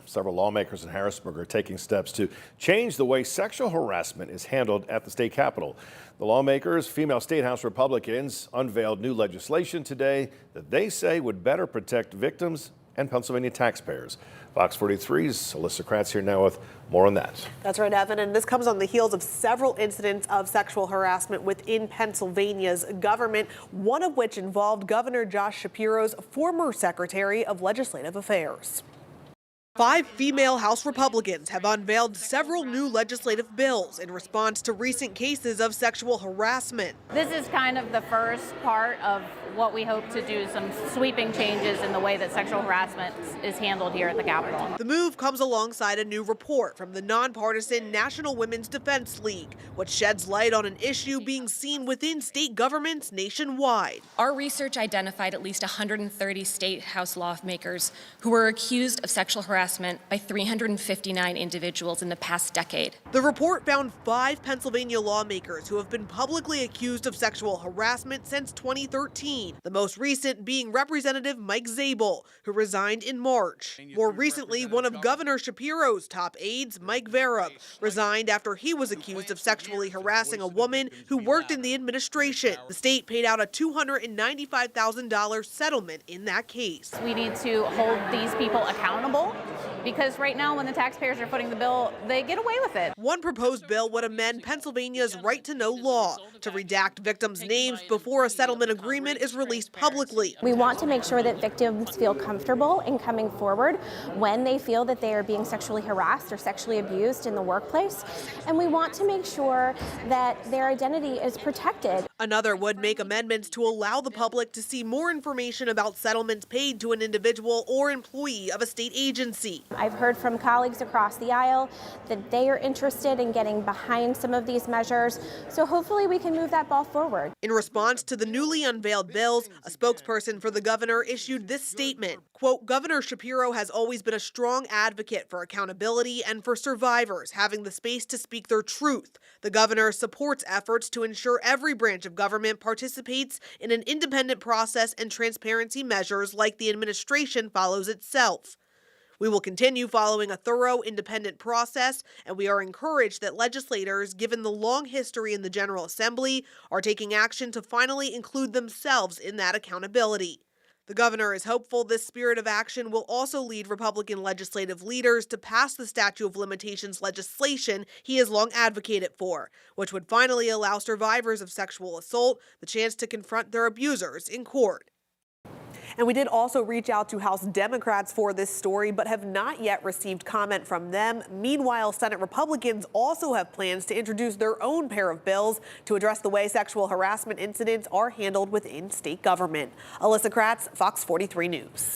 Several lawmakers in Harrisburg are taking steps to change the way sexual harassment is handled at the state capitol. The lawmakers, female state House Republicans, unveiled new legislation today that they say would better protect victims and Pennsylvania taxpayers. Fox 43's Alyssa Kratz here now with more on that. That's right, Evan, and this comes on the heels of several incidents of sexual harassment within Pennsylvania's government, one of which involved Governor Josh Shapiro's former Secretary of Legislative Affairs. 5 female House Republicans have unveiled several new legislative bills in response to recent cases of sexual harassment. This is kind of the first part of what we hope to do, some sweeping changes in the way that sexual harassment is handled here at the Capitol. The move comes alongside a new report from the non-partisan National Women's Defense League, which sheds light on an issue being seen within state governments nationwide. Our research identified at least 130 state House lawmakers who were accused of sexual harassment by 359 individuals in the past decade. The report found 5 Pennsylvania lawmakers who have been publicly accused of sexual harassment since 2013, the most recent being Representative Mike Zabel, who resigned in March. More recently, one of Governor Shapiro's top aides, Mike Verub, resigned after he was accused of sexually harassing a woman who worked in the administration. The state paid out a $295,000 settlement in that case. We need to hold these people accountable, because right now when the taxpayers are footing the bill, they get away with it. One proposed bill would amend Pennsylvania's right-to-know law to redact victims' names before a settlement agreement is released publicly. We want to make sure that victims feel comfortable in coming forward when they feel that they are being sexually harassed or sexually abused in the workplace. And we want to make sure that their identity is protected. Another would make amendments to allow the public to see more information about settlements paid to an individual or employee of a state agency. I've heard from colleagues across the aisle that they are interested in getting behind some of these measures, so hopefully we can move that ball forward. In response to the newly unveiled bills, a spokesperson for the governor issued this statement, quote, "Governor Shapiro has always been a strong advocate for accountability and for survivors having the space to speak their truth. The governor supports efforts to ensure every branch of government participates in an independent process and transparency measures like the administration follows itself. We will continue following a thorough, independent process, and we are encouraged that legislators, given the long history in the General Assembly, are taking action to finally include themselves in that accountability." The governor is hopeful this spirit of action will also lead Republican legislative leaders to pass the statute of limitations legislation he has long advocated for, which would finally allow survivors of sexual assault the chance to confront their abusers in court. And we did also reach out to House Democrats for this story, but have not yet received comment from them. Meanwhile, Senate Republicans also have plans to introduce their own pair of bills to address the way sexual harassment incidents are handled within state government. Alyssa Kratz, Fox 43 News.